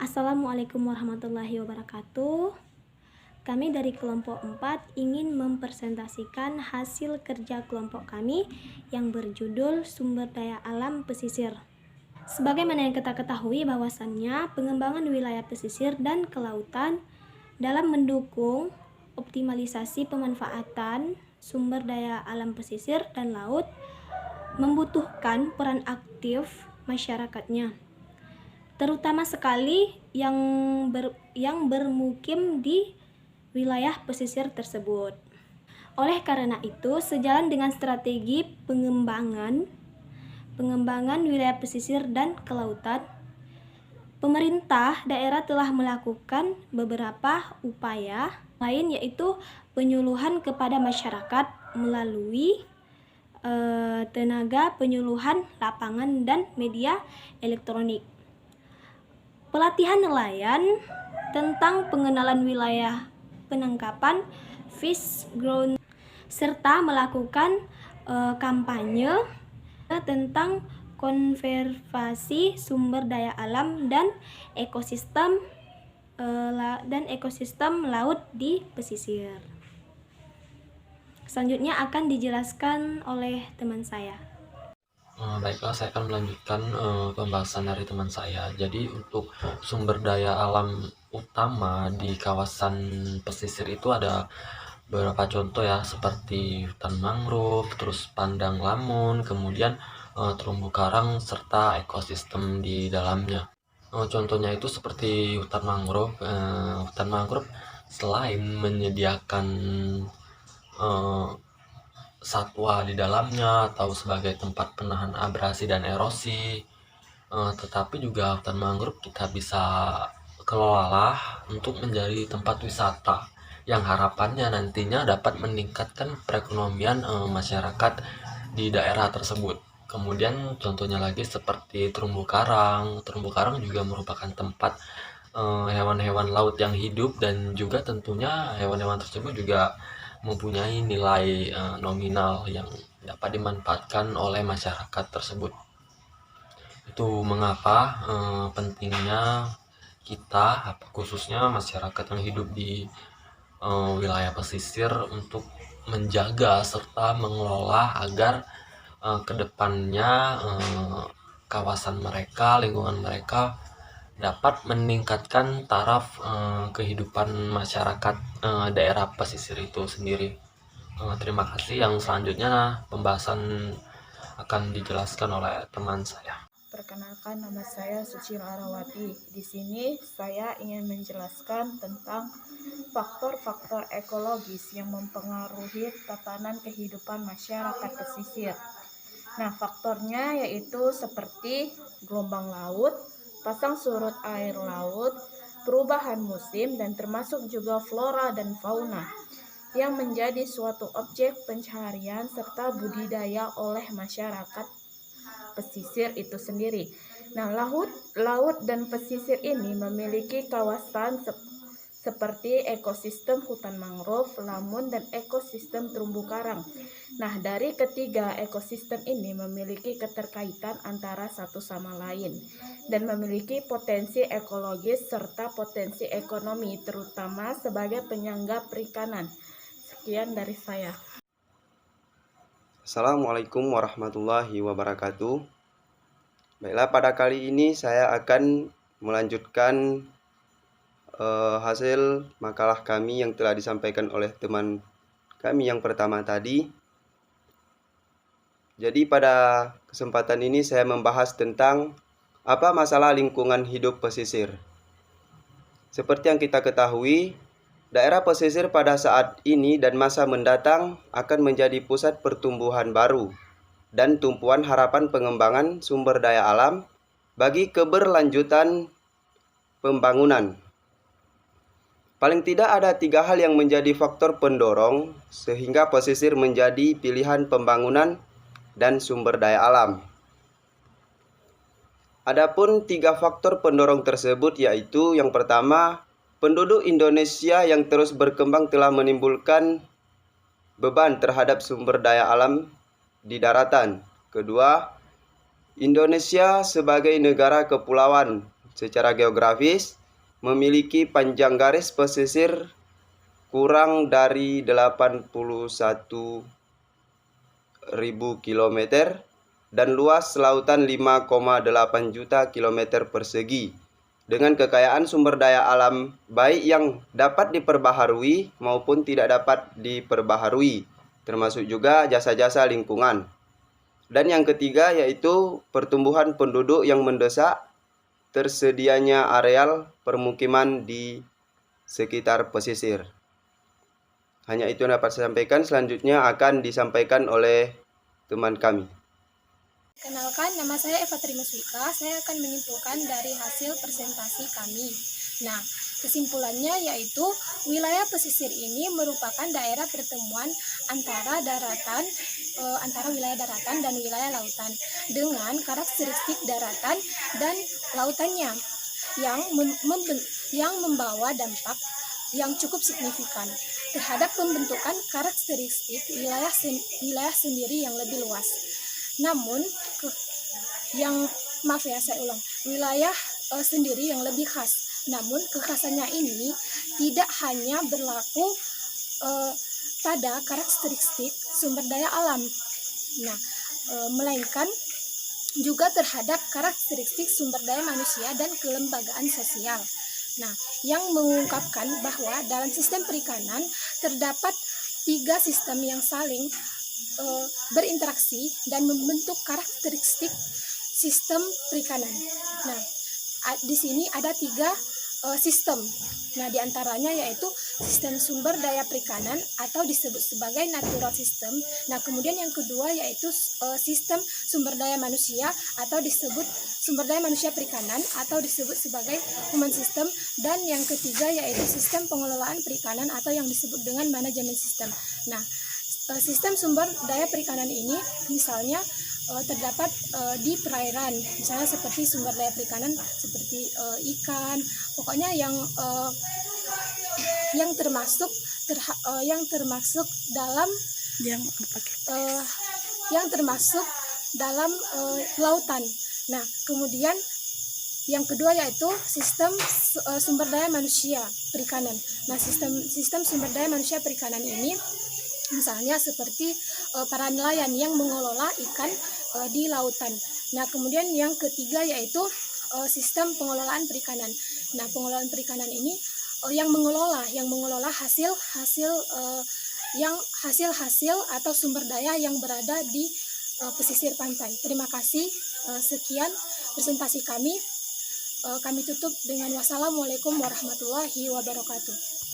Assalamualaikum warahmatullahi wabarakatuh. Kami dari kelompok 4 ingin mempresentasikan hasil kerja kelompok kami yang berjudul Sumber Daya Alam Pesisir. Sebagaimana yang kita ketahui bahwasannya pengembangan wilayah pesisir dan kelautan dalam mendukung optimalisasi pemanfaatan sumber daya alam pesisir dan laut membutuhkan peran aktif masyarakatnya, terutama sekali yang bermukim di wilayah pesisir tersebut. Oleh karena itu, sejalan dengan strategi pengembangan wilayah pesisir dan kelautan, pemerintah daerah telah melakukan beberapa upaya lain, yaitu penyuluhan kepada masyarakat melalui tenaga penyuluhan lapangan dan media elektronik, pelatihan nelayan tentang pengenalan wilayah penangkapan fish ground, serta melakukan kampanye tentang konservasi sumber daya alam dan ekosistem laut di pesisir. Selanjutnya akan dijelaskan oleh teman saya. Baiklah, saya akan melanjutkan pembahasan dari teman saya. Jadi untuk sumber daya alam utama di kawasan pesisir itu ada beberapa contoh ya, seperti hutan mangrove, terus padang lamun, kemudian terumbu karang serta ekosistem di dalamnya. Contohnya itu seperti hutan mangrove. Hutan mangrove selain menyediakan satwa di dalamnya atau sebagai tempat penahan abrasi dan erosi, tetapi juga hutan mangrove kita bisa kelola untuk menjadi tempat wisata yang harapannya nantinya dapat meningkatkan perekonomian masyarakat di daerah tersebut. Kemudian contohnya lagi seperti terumbu karang. Terumbu karang juga merupakan tempat hewan-hewan laut yang hidup, dan juga tentunya hewan-hewan tersebut juga mempunyai nilai nominal yang dapat dimanfaatkan oleh masyarakat tersebut. Itu mengapa pentingnya kita, khususnya masyarakat yang hidup di wilayah pesisir, untuk menjaga serta mengelola agar kedepannya kawasan mereka, lingkungan mereka dapat meningkatkan taraf kehidupan masyarakat daerah pesisir itu sendiri. Terima kasih. Yang selanjutnya pembahasan akan dijelaskan oleh teman saya. Perkenalkan, nama saya Suci Arawati. Di sini saya ingin menjelaskan tentang faktor-faktor ekologis yang mempengaruhi tatanan kehidupan masyarakat pesisir. Nah, faktornya yaitu seperti gelombang laut, pasang surut air laut, perubahan musim, dan termasuk juga flora dan fauna yang menjadi suatu objek pencaharian serta budidaya oleh masyarakat pesisir itu sendiri. Nah, laut dan pesisir ini memiliki kawasan seperti ekosistem hutan mangrove, lamun, dan ekosistem terumbu karang. Nah, dari ketiga ekosistem ini memiliki keterkaitan antara satu sama lain dan memiliki potensi ekologis serta potensi ekonomi, terutama sebagai penyangga perikanan. Sekian dari saya. Assalamualaikum warahmatullahi wabarakatuh. Baiklah, pada kali ini saya akan melanjutkan hasil makalah kami yang telah disampaikan oleh teman kami yang pertama tadi. Jadi pada kesempatan ini saya membahas tentang apa masalah lingkungan hidup pesisir. Seperti yang kita ketahui, daerah pesisir pada saat ini dan masa mendatang akan menjadi pusat pertumbuhan baru dan tumpuan harapan pengembangan sumber daya alam bagi keberlanjutan pembangunan. Paling tidak ada 3 hal yang menjadi faktor pendorong sehingga pesisir menjadi pilihan pembangunan dan sumber daya alam. Adapun 3 faktor pendorong tersebut yaitu, yang pertama, penduduk Indonesia yang terus berkembang telah menimbulkan beban terhadap sumber daya alam di daratan. Kedua, Indonesia sebagai negara kepulauan secara geografis memiliki panjang garis pesisir kurang dari 81.000 km dan luas lautan 5,8 juta km persegi dengan kekayaan sumber daya alam baik yang dapat diperbaharui maupun tidak dapat diperbaharui, termasuk juga jasa-jasa lingkungan. Dan yang ketiga yaitu pertumbuhan penduduk yang mendesak, tersedianya areal permukiman di sekitar pesisir. Hanya itu yang dapat saya sampaikan. Selanjutnya akan disampaikan oleh teman kami. Kenalkan, nama saya Eva Trimuswika. Saya akan menyimpulkan dari hasil presentasi kami. Nah, kesimpulannya yaitu wilayah pesisir ini merupakan daerah pertemuan antara wilayah daratan dan wilayah lautan dengan karakteristik daratan dan lautannya yang membawa dampak yang cukup signifikan terhadap pembentukan karakteristik wilayah sendiri yang lebih luas. Namun wilayah sendiri yang lebih khas. Namun kekhasannya ini tidak hanya berlaku pada karakteristik sumber daya alam, melainkan juga terhadap karakteristik sumber daya manusia dan kelembagaan sosial. Yang mengungkapkan bahwa dalam sistem perikanan terdapat 3 sistem yang saling berinteraksi dan membentuk karakteristik sistem perikanan. Di sini ada 3 sistem. Di antaranya yaitu sistem sumber daya perikanan atau disebut sebagai natural system. Kemudian yang kedua yaitu sistem sumber daya manusia atau disebut sumber daya manusia perikanan atau disebut sebagai human system. Dan yang ketiga yaitu sistem pengelolaan perikanan atau yang disebut dengan manajemen system. Sistem sumber daya perikanan ini misalnya terdapat di perairan, misalnya seperti sumber daya perikanan seperti ikan, pokoknya yang termasuk dalam lautan. Kemudian yang kedua yaitu sistem sumber daya manusia perikanan. Sistem sumber daya manusia perikanan ini misalnya seperti para nelayan yang mengelola ikan di lautan. Kemudian yang ketiga yaitu sistem pengelolaan perikanan. Pengelolaan perikanan ini yang mengelola hasil atau sumber daya yang berada di pesisir pantai. Terima kasih. Sekian presentasi kami. Kami tutup dengan wassalamualaikum warahmatullahi wabarakatuh.